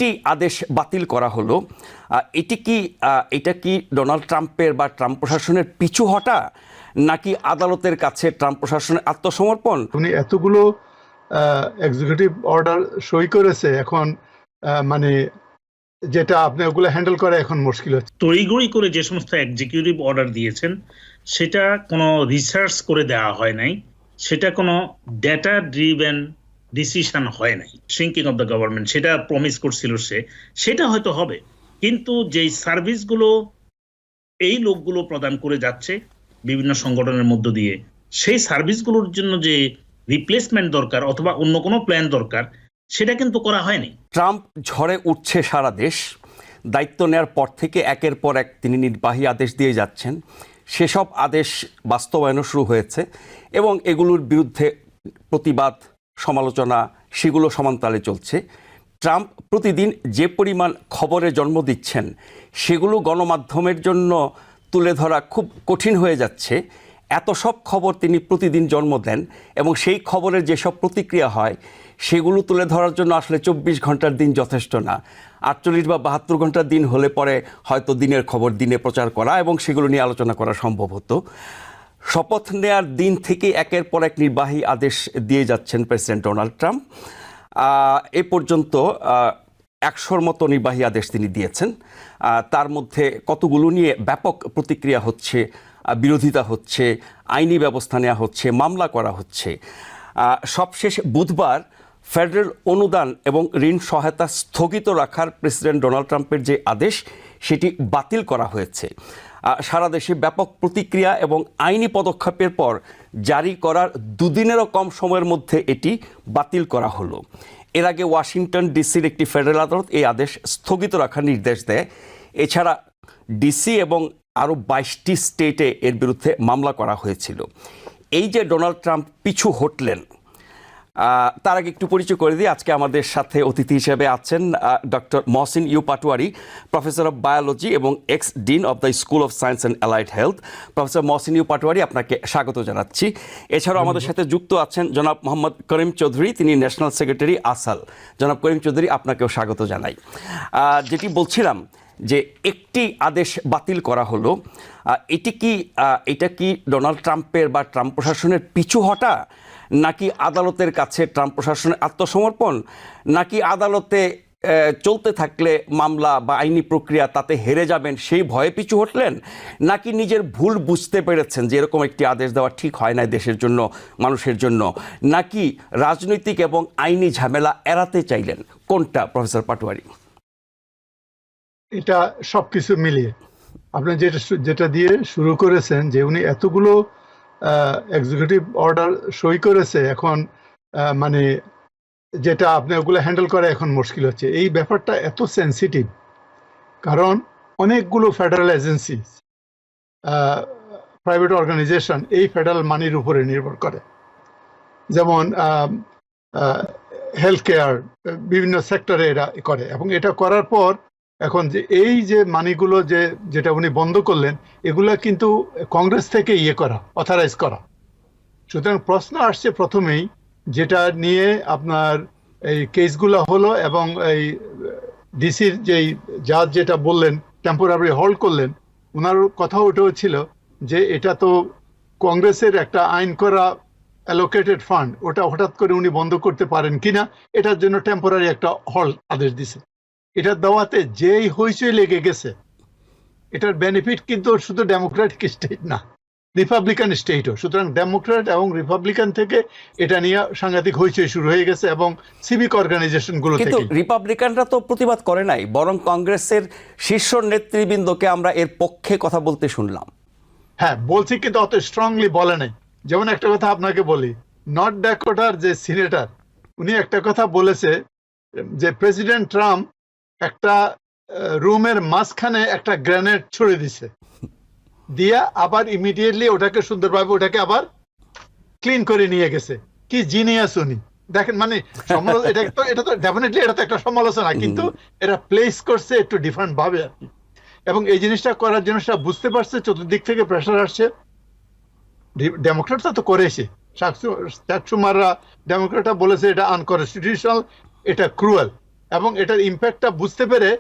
একটি আদেশ বাতিল করা হলো। এটা কি ডোনাল্ড ট্রাম্পের বা ট্রাম্প প্রশাসনের পিছু হটা, নাকি আদালতের কাছে ট্রাম্প প্রশাসনের আত্মসমর্পণ? উনি এতগুলো এক্সিকিউটিভ অর্ডার সই করেছে, এখন মানে যেটা আপনি ওগুলো হ্যান্ডেল করা এখন মুশকিল হচ্ছে। তড়িঘড়ি করে যে সমস্ত এক্সিকিউটিভ অর্ডার দিয়েছেন সেটা কোনো রিসার্চ করে দেওয়া হয় নাই, সেটা কোনো ডেটা ড্রিভেন ডিসিশন হয় নাই। শ্রিঙ্কিং অফ দ্য গভর্নমেন্ট সেটা প্রমিস করছিল সেটা হয়তো হবে, কিন্তু যেই সার্ভিসগুলো এই লোকগুলো প্রদান করে যাচ্ছে বিভিন্ন সংগঠনের মধ্য দিয়ে, সেই সার্ভিসগুলোর জন্য যে রিপ্লেসমেন্ট দরকার অথবা অন্য কোনো প্ল্যান দরকার, সেটা কিন্তু করা হয়নি। ট্রাম্প ঝড়ে উঠছে সারা দেশ। দায়িত্ব নেওয়ার পর থেকে একের পর এক তিনি নির্বাহী আদেশ দিয়ে যাচ্ছেন। সেসব আদেশ বাস্তবায়নও শুরু হয়েছে এবং এগুলোর বিরুদ্ধে প্রতিবাদ, সমালোচনা সেগুলো সমান্তরালে চলছে। ট্রাম্প প্রতিদিন যে পরিমাণ খবরের জন্ম দিচ্ছেন সেগুলো গণমাধ্যমের জন্য তুলে ধরা খুব কঠিন হয়ে যাচ্ছে। এত সব খবর তিনি প্রতিদিন জন্ম দেন এবং সেই খবরের যেসব প্রতিক্রিয়া হয় সেগুলো তুলে ধরার জন্য আসলে 24 ঘন্টার দিন যথেষ্ট না। 48 বা 72 ঘন্টার দিন হলে পরে হয়তো দিনের খবর দিনে প্রচার করা এবং সেগুলো নিয়ে আলোচনা করা সম্ভব হতো। শপথ নেয়ার দিন থেকে একের পর এক নির্বাহী আদেশ দিয়ে যাচ্ছেন প্রেসিডেন্ট ডোনাল্ড ট্রাম্প। এ পর্যন্ত 100-র মতো নির্বাহী আদেশ তিনি দিয়েছেন। তার মধ্যে কতগুলো নিয়ে ব্যাপক প্রতিক্রিয়া হচ্ছে, বিরোধিতা হচ্ছে, আইনি ব্যবস্থা নেওয়া হচ্ছে, মামলা করা হচ্ছে। সবশেষ বুধবার ফেডারেল অনুদান এবং ঋণ সহায়তা স্থগিত রাখার প্রেসিডেন্ট ডোনাল্ড ট্রাম্পের যে আদেশ সেটি বাতিল করা হয়েছে। সারা দেশে ব্যাপক প্রতিক্রিয়া এবং আইনি পদক্ষেপের পর জারি করার দুদিনেরও কম সময়ের মধ্যে এটি বাতিল করা হলো। এর আগে ওয়াশিংটন ডিসির একটি ফেডারেল আদালত এই আদেশ স্থগিত রাখার নির্দেশ দেয়। এছাড়া ডিসি এবং আরও 22টি স্টেটে এর বিরুদ্ধে মামলা করা হয়েছিল। এই যে ডোনাল্ড ট্রাম্প পিছু হটলেন, তার আগে একটু পরিচয় করে দিই। আজকে আমাদের সাথে অতিথি হিসেবে আছেন doctor Mohsin U Patwari, professor of biology এবং ex dean of the school of science and allied health. Professor Mohsin U Patwari, আপনাকে স্বাগত জানাচ্ছি। এছাড়াও আমাদের সাথে যুক্ত আছেন জনাব মোহাম্মদ করিম চৌধুরী, তিনি ন্যাশনাল সেক্রেটারি আসাল। জনাব করিম চৌধুরী, আপনাকেও স্বাগত জানাই। যেটি বলছিলাম যে একটি আদেশ বাতিল করা হলো, এটা কি ডোনাল্ড ট্রাম্পের বা ট্রাম্প প্রশাসনের পিছু হটা, নাকি আদালতের কাছে ট্রাম্প প্রশাসনের আত্মসমর্পণ, নাকি আদালতে চলতে থাকলে মামলা বা আইনি প্রক্রিয়া তাতে হেরে যাবেন সেই ভয়ে পিছু হটলেন, নাকি নিজের ভুল বুঝতে পেরেছেন যে এরকম একটি আদেশ দেওয়া ঠিক হয় না দেশের জন্য, মানুষের জন্য, নাকি রাজনৈতিক এবং আইনি ঝামেলা এড়াতে চাইলেন? কোনটা প্রফেসর পাটোয়ারি? এটা সবকিছু মিলিয়ে আপনি যেটা দিয়ে শুরু করেছেন যে উনি এতগুলো এক্সিকিউটিভ অর্ডার সই করেছে, এখন মানে যেটা আপনি ওগুলো হ্যান্ডেল করা এখন মুশকিল হচ্ছে। এই ব্যাপারটা এত সেন্সিটিভ, কারণ অনেকগুলো ফেডারেল এজেন্সি, প্রাইভেট অর্গানাইজেশন এই ফেডারেল মানির উপরে নির্ভর করে, যেমন হেলথ কেয়ার, বিভিন্ন সেক্টরে এরা করে। এবং এটা করার পর এখন যে এই যে মানিগুলো যেটা উনি বন্ধ করলেন, এগুলা কিন্তু কংগ্রেস থেকে করা, অথরাইজ করা। সুতরাং প্রশ্ন আসছে প্রথমেই, যেটা নিয়ে আপনার এই কেসগুলো হলো এবং এই ডিসির যেই জাজ যেটা বললেন টেম্পোরারি হোল্ড করলেন, ওনার কথা ওটাও ছিল যে এটা তো কংগ্রেসের একটা আইন করা অ্যালোকেটেড ফান্ড, ওটা হঠাৎ করে উনি বন্ধ করতে পারেন কিনা, এটার জন্য টেম্পোরারি একটা হোল্ড আদেশ দিছে। এটা দেওয়াতে যেই হইচই লেগে গেছে, এটার বেনিফিট কিন্তু শুধু ডেমোক্রেটিক স্টেট না, রিপাবলিকান স্টেটও। সুতরাং ডেমোক্রেট এবং রিপাবলিকান থেকে এটা নিয়ে সাংঘাতিক হইচই শুরু হয়ে গেছে এবং সিভিক অর্গানাইজেশনগুলো থেকে। কিন্তু রিপাবলিকানরা তো প্রতিবাদ করে নাই, বরং কংগ্রেসের শীর্ষ নেতৃবৃন্দকে আমরা এর পক্ষে কথা বলতে শুনলাম। হ্যাঁ বলছি, কিন্তু অত স্ট্রংলি বলে নাই। যেমন একটা কথা আপনাকে বলি, নর্থ ড্যাকোটার যে সিনেটর, উনি একটা কথা বলেছে যে প্রেসিডেন্ট ট্রাম্প একটা রুমের মাঝখানে একটা গ্রেনেড ছুড়ে দিছে, দিয়া আবার ইমিডিয়েটলি ওটাকে সুন্দরভাবে ওটাকে আবার ক্লিন করে নিয়ে গেছে। কি জিনিয়াস উনি, দেখেন। মানে এটা তো ডেফিনেটলি এটা তো একটা সমালোচনা, কিন্তু এটা প্লেস করছে একটু ডিফারেন্ট ভাবে আর কি। এবং এই জিনিসটা করার জন্য সেটা বুঝতে পারছে চতুর্দিক থেকে প্রেশার আসছে। ডেমোক্রেটরা তো করেছে, চাক শুমাররা ডেমোক্রেটরা বলেছে এটা আনকনস্টিটিউশনাল, এটা ক্রুয়েল। এবং এটার ইম্প্যাক্টটা বুঝতে পেরে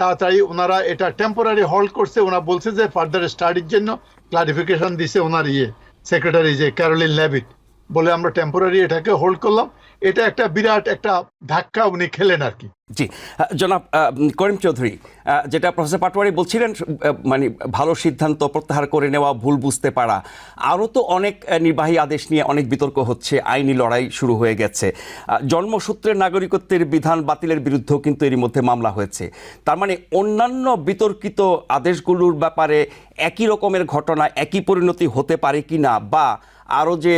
তাড়াতাড়ি ওনারা এটা টেম্পোরারি হল্ড করছে। ওনারা বলছে যে ফার্দার স্টাডির জন্য ক্লারিফিকেশন দিছে ওনার সেক্রেটারি যে ক্যারোলিন লেভিট, বলে আমরা টেম্পোরারি এটাকে হোল্ড করলাম। এটা একটা বিরাট একটা ধাক্কা উনি খেলেন আর কি। জি, জনাব করিম চৌধুরী, যেটা প্রফেসর পাটোয়ারি বলছিলেন, মানে ভালো সিদ্ধান্ত প্রত্যাহার করে নেওয়া, ভুল বুঝতে পারা, আরও তো অনেক নির্বাহী আদেশ নিয়ে অনেক বিতর্ক হচ্ছে, আইনি লড়াই শুরু হয়ে গেছে। জন্মসূত্রের নাগরিকত্বের বিধান বাতিলের বিরুদ্ধেও কিন্তু এরই মধ্যে মামলা হয়েছে। তার মানে অন্যান্য বিতর্কিত আদেশগুলোর ব্যাপারে একই রকমের ঘটনা, একই পরিণতি হতে পারে কি না, বা আরও যে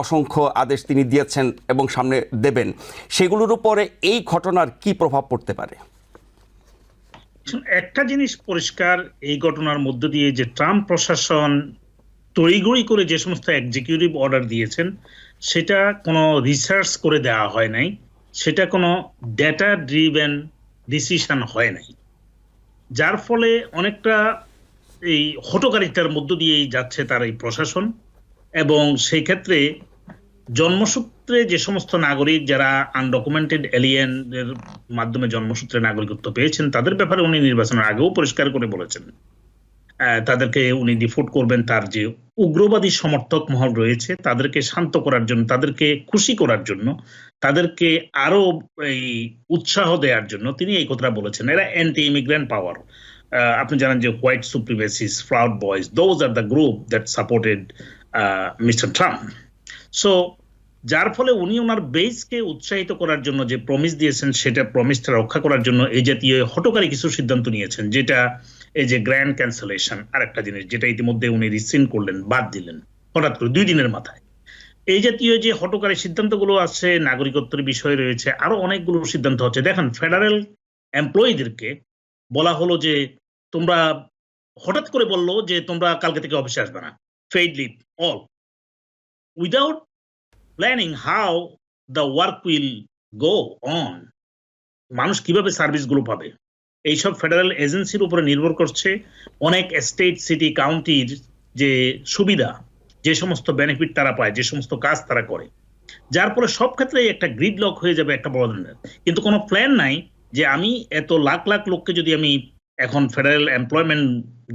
অসংখ্য আদেশ তিনি দিয়েছেন এবং সামনে দেবেন, সেগুলোর উপরে এই ঘটনার কি প্রভাব পড়তে পারে? একটা জিনিস পরিষ্কার এই ঘটনার মধ্য দিয়ে, যে ট্রাম্প প্রশাসন তড়িঘড়ি করে যে সমস্ত এক্সিকিউটিভ অর্ডার দিয়েছেন সেটা কোনো রিসার্চ করে দেওয়া হয় নাই, সেটা কোনো ডেটা ড্রিভেন ডিসিশন হয় নাই, যার ফলে অনেকটা এই হঠকারিতার মধ্য দিয়েই যাচ্ছে তার এই প্রশাসন। এবং সেই ক্ষেত্রে জন্মসূত্রে যে সমস্ত নাগরিক যারা আনডকুমেন্টেড এলিয়েনের মাধ্যমে জন্মসূত্রে নাগরিকত্ব পেয়েছেন তাদের ব্যাপারে উনি নির্বাচনের আগেও পরিষ্কার করে বলেছেন তাদেরকে উনি ডিফোর্ট করবেন। তার যে উগ্রবাদী সমর্থক মহল রয়েছে তাদেরকে শান্ত করার জন্য, তাদেরকে খুশি করার জন্য, তাদেরকে আরো এই উৎসাহ দেওয়ার জন্য তিনি এই কথাটা বলেছেন। এরা অ্যান্টি ইমিগ্রেন্ট পাওয়ার। আপনি জানেন যে white supremacies, proud boys, those are the group that supported mister Trump. So যার ফলে উনি ওনার বেসকে উৎসাহিত করার জন্য যে প্রমিস দিয়েছেন সেটা প্রমিসটা রক্ষা করার জন্য এই জাতীয় হঠকারী কিছু সিদ্ধান্ত নিয়েছেন, যেটা এই যে গ্র্যান্ড ক্যান্সেলেশন, আর একটা জিনিস যেটা ইতিমধ্যে উনি রিসিন্ড করলেন, বাদ দিলেন হঠাৎ করে 2 দিনের মাথায়। এই জাতীয় যে হঠকারী সিদ্ধান্তগুলো আছে, নাগরিকত্বের বিষয় রয়েছে, আরো অনেকগুলো সিদ্ধান্ত হচ্ছে। দেখেন, ফেডারেল এমপ্লয়ীদেরকে বলা হলো যে তোমরা, হঠাৎ করে বললো যে তোমরা কালকে থেকে অফিসে আসবে না, paid leave all, without planning how the work will go on. মানুষ কিভাবে সার্ভিসগুলো পাবে, এইসব ফেডারেল এজেন্সির উপরে নির্ভর করছে। অনেক স্টেট, সিটি, কাউন্টির যে সুবিধা, যে সমস্ত বেনিফিট তারা পায়, যে সমস্ত কাজ তারা করে, যার ফলে সব ক্ষেত্রেই একটা গ্রিড লক হয়ে যাবে একটা বড় ধরনের। কিন্তু কোনো প্ল্যান নাই যে আমি এত লাখ লাখ লোককে যদি আমি এখন ফেডারেল এমপ্লয়মেন্ট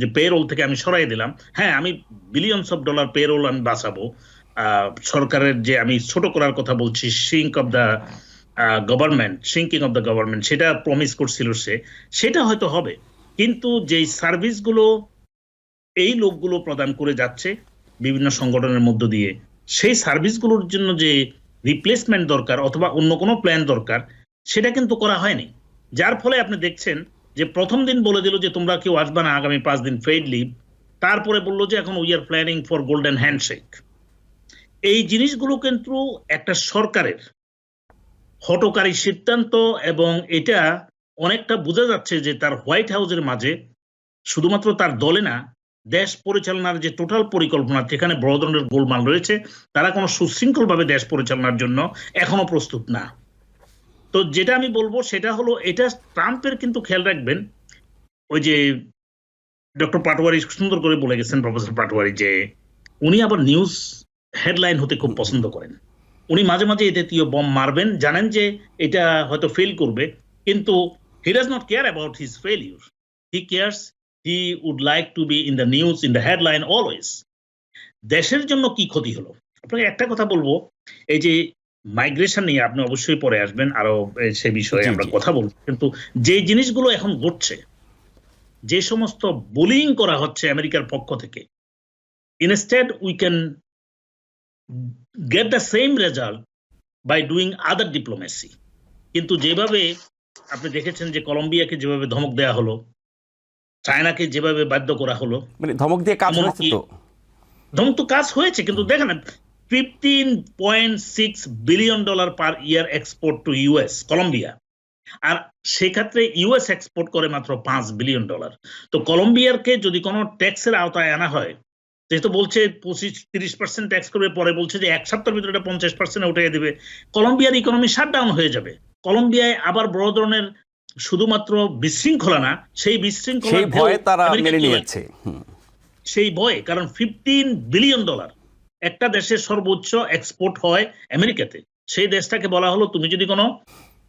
যে পেরোল থেকে আমি সরাই দিলাম, হ্যাঁ আমি বিলিয়নস অফ ডলার পেরোল আমি বাঁচাবো, সরকারের যে আমি ছোট করার কথা বলছি, shrink of the government, shrinking of the government, সেটা প্রমিস করছিল সেটা হয়তো হবে। কিন্তু যেই সার্ভিসগুলো এই লোকগুলো প্রদান করে যাচ্ছে বিভিন্ন সংগঠনের মধ্য দিয়ে, সেই সার্ভিসগুলোর জন্য যে রিপ্লেসমেন্ট দরকার অথবা অন্য কোনো প্ল্যান দরকার, সেটা কিন্তু করা হয়নি। যার ফলে আপনি দেখছেন যে প্রথম দিন বলে দিল যে তোমরা কেউ আসবে না আগামী 5 দিন পেইড লিভ, তারপরে বললো যে এখন we are planning for golden handshake. এই জিনিসগুলো কিন্তু একটা সরকারের হঠকারী সিদ্ধান্ত, এবং এটা অনেকটা বোঝা যাচ্ছে যে তার হোয়াইট হাউসের মাঝে শুধুমাত্র তার দলে না, দেশ পরিচালনার যে টোটাল পরিকল্পনা, যেখানে বড় ধরনের গোলমাল রয়েছে, তারা কোনো সুশৃঙ্খলভাবে দেশ পরিচালনার জন্য এখনো প্রস্তুত না। তো যেটা আমি বলবো সেটা হলো, এটা ট্রাম্পের কিন্তু খেয়াল রাখবেন, ওই যে ডক্টর পাটোয়ারি সুন্দর করে বলে গেছেন, প্রফেসর পাটোয়ারি, যে উনি আবার নিউজ হেডলাইন হতে খুব পছন্দ করেন। উনি মাঝে মাঝে এই জাতীয় বম মারবেন, জানেন যে এটা হয়তো ফেল করবে, কিন্তু he does not care about his failure, he cares, he would like to be in the news, in the headline always. দেশের জন্য কি ক্ষতি হলো? আপনাকে একটা কথা বলবো, এই যে মাইগ্রেশন নিয়ে আপনি অবশ্যই পরে আসবেন, আরো সে বিষয়ে আমরা কথা বলবো, কিন্তু যে জিনিসগুলো এখন ঘটছে, যে সমস্ত বুলিং করা হচ্ছে আমেরিকার পক্ষ থেকে, instead we can get the same result by doing other diplomacy. কিন্তু যেভাবে আপনি দেখেছেন যে কলম্বিয়াকে যেভাবে ধমক দেয়া হলো, চায়নাকে যেভাবে বাধ্য করা হলো, মানে ধমক দিয়ে কাজ হয়েছে, তো ধমক তো কাজ হয়েছে, কিন্তু দেখেন $15.6 billion per year export to US Colombia, আর সেক্ষেত্রে ইউএস এক্সপোর্ট করে মাত্র $5 বিলিয়ন। তো কলম্বিয়ারকে যদি কোনো ট্যাক্সের আওতায় আনা হয়, যেহেতু বলছে 25-30% ট্যাক্স করবে, পরে বলছে যে 1 সপ্তাহের ভিতরে এটা 50% উঠিয়ে দেবে, কলম্বিয়ার ইকোনমি শাটডাউন হয়ে যাবে। কলম্বিয়ায় আবার বড় ধরনের শুধুমাত্র বিশৃঙ্খলা না, সেই বিশৃঙ্খলা সেই ভয়ে তারা মেনে নিয়েছে, সেই ভয়ে, কারণ $15 বিলিয়ন একটা দেশের সর্বোচ্চ এক্সপোর্ট হয় আমেরিকাতে, সেই দেশটাকে বলা হলো তুমি যদি কোনো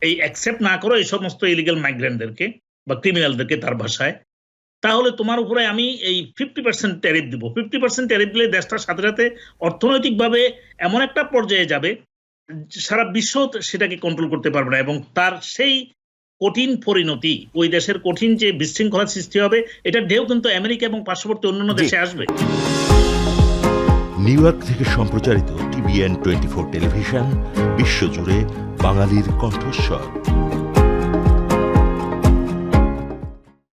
এই অ্যাকসেপ্ট না করো এই সমস্ত ইলিগাল মাইগ্রেন্টদেরকে বা ক্রিমিনালদেরকে তার ভাষায়, তাহলে তোমার উপরে আমি এই 50% ট্যারিফ দিব। 50% ট্যারিফ দিলে দেশটার সাথে সাথে অর্থনৈতিকভাবে এমন একটা পর্যায়ে যাবে সারা বিশ্ব সেটাকে কন্ট্রোল করতে পারবে না, এবং তার সেই কঠিন পরিণতি, ওই দেশের কঠিন যে বিশৃঙ্খলা সৃষ্টি হবে, এটা ঢেউ কিন্তু আমেরিকা এবং পার্শ্ববর্তী অন্যান্য দেশে আসবে। নিউ ইয়র্ক থেকে সম্প্রচারিত TVN 24 টেলিভিশন বিশ্বজুড়ে বাঙালির কণ্ঠস্বর।